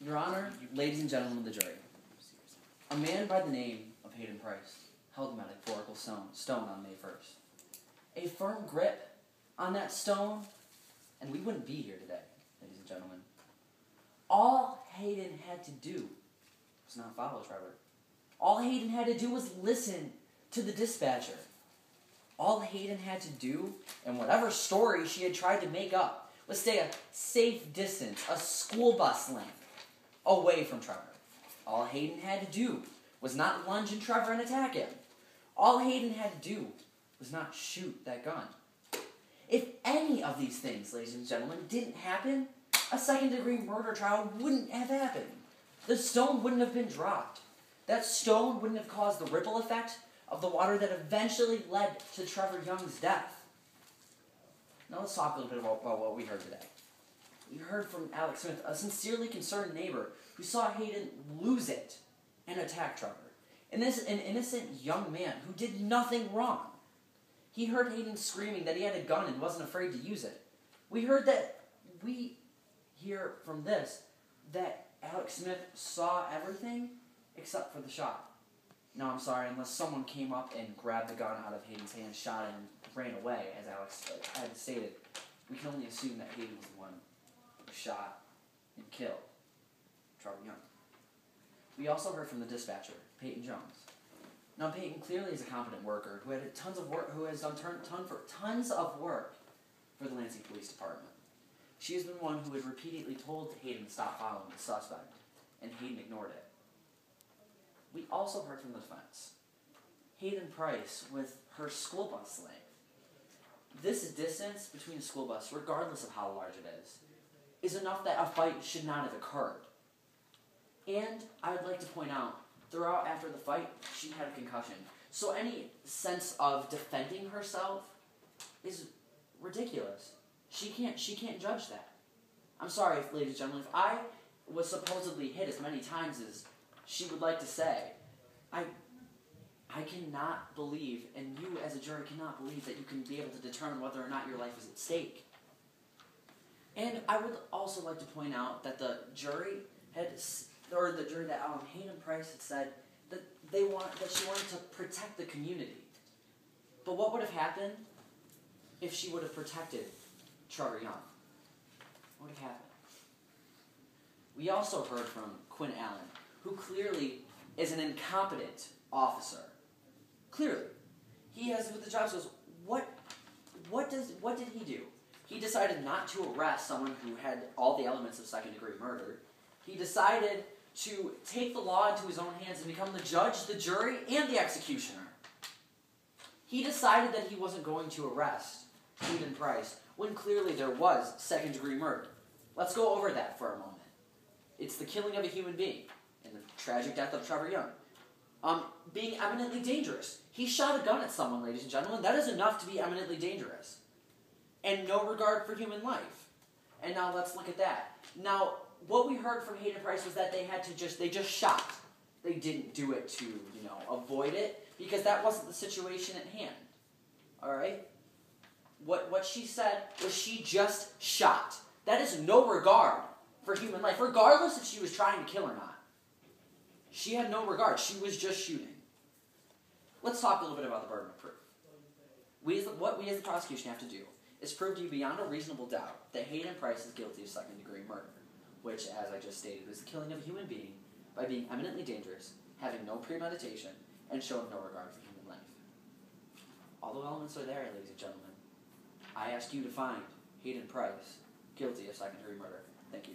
Your Honor, ladies and gentlemen of the jury, a man by the name of Hayden Price held a metaphorical stone on May 1st. A firm grip on that stone, and we wouldn't be here today, ladies and gentlemen. All Hayden had to do was not follow Trevor. All Hayden had to do was listen to the dispatcher. All Hayden had to do, and whatever story she had tried to make up, was stay a safe distance, a school bus length, away from Trevor. All Hayden had to do was not lunge at Trevor and attack him. All Hayden had to do was not shoot that gun. If any of these things, ladies and gentlemen, didn't happen, a second-degree murder trial wouldn't have happened. The stone wouldn't have been dropped. That stone wouldn't have caused the ripple effect of the water that eventually led to Trevor Young's death. Now let's talk a little bit about what we heard today. We heard from Alex Smith, a sincerely concerned neighbor who saw Hayden lose it and attack Trevor. And this an innocent young man who did nothing wrong. He heard Hayden screaming that he had a gun and wasn't afraid to use it. We hear from this that Alex Smith saw everything except for the shot. Now, I'm sorry, unless someone came up and grabbed the gun out of Hayden's hand, shot it, and ran away, as Alex had stated, we can only assume that Hayden was the one who shot and killed Trevor Young. We also heard from the dispatcher, Peyton Jones. Now, Peyton clearly is a competent worker who had tons of work, who has done tons of work for the Lansing Police Department. She has been one who had repeatedly told Hayden to stop following the suspect, and Hayden ignored it. We also heard from the defense. Hayden Price with her school bus length. This distance between a school bus, regardless of how large it is enough that a fight should not have occurred. And I would like to point out, after the fight, she had a concussion. So any sense of defending herself is ridiculous. She can't judge that. I'm sorry, ladies and gentlemen, if I was supposedly hit as many times as she would like to say, I cannot believe, and you as a jury cannot believe, that you can be able to determine whether or not your life is at stake. And I would also like to point out that the jury that Hayden Price had said that she wanted to protect the community. But what would have happened if she would have protected Trevor Young? What would have happened? We also heard from Quinn Allen, who clearly is an incompetent officer. Clearly. He has, with the job skills, what did he do? He decided not to arrest someone who had all the elements of second-degree murder. He decided to take the law into his own hands and become the judge, the jury, and the executioner. He decided that he wasn't going to arrest Hayden Price when clearly there was second-degree murder. Let's go over that for a moment. It's the killing of a human being and the tragic death of Trevor Young. Being eminently dangerous. He shot a gun at someone, ladies and gentlemen. That is enough to be eminently dangerous. And no regard for human life. And now let's look at that. Now, what we heard from Hayden Price was that they just shot. They didn't do it to, avoid it, because that wasn't the situation at hand. Alright? What she said was she just shot. That is no regard for human life, regardless if she was trying to kill or not. She had no regard. She was just shooting. Let's talk a little bit about the burden of proof. What we as the prosecution have to do is prove to you beyond a reasonable doubt that Hayden Price is guilty of second-degree murder, which, as I just stated, was the killing of a human being by being eminently dangerous, having no premeditation, and showing no regard for human life. All the elements are there, ladies and gentlemen. I ask you to find Hayden Price guilty of second-degree murder. Thank you.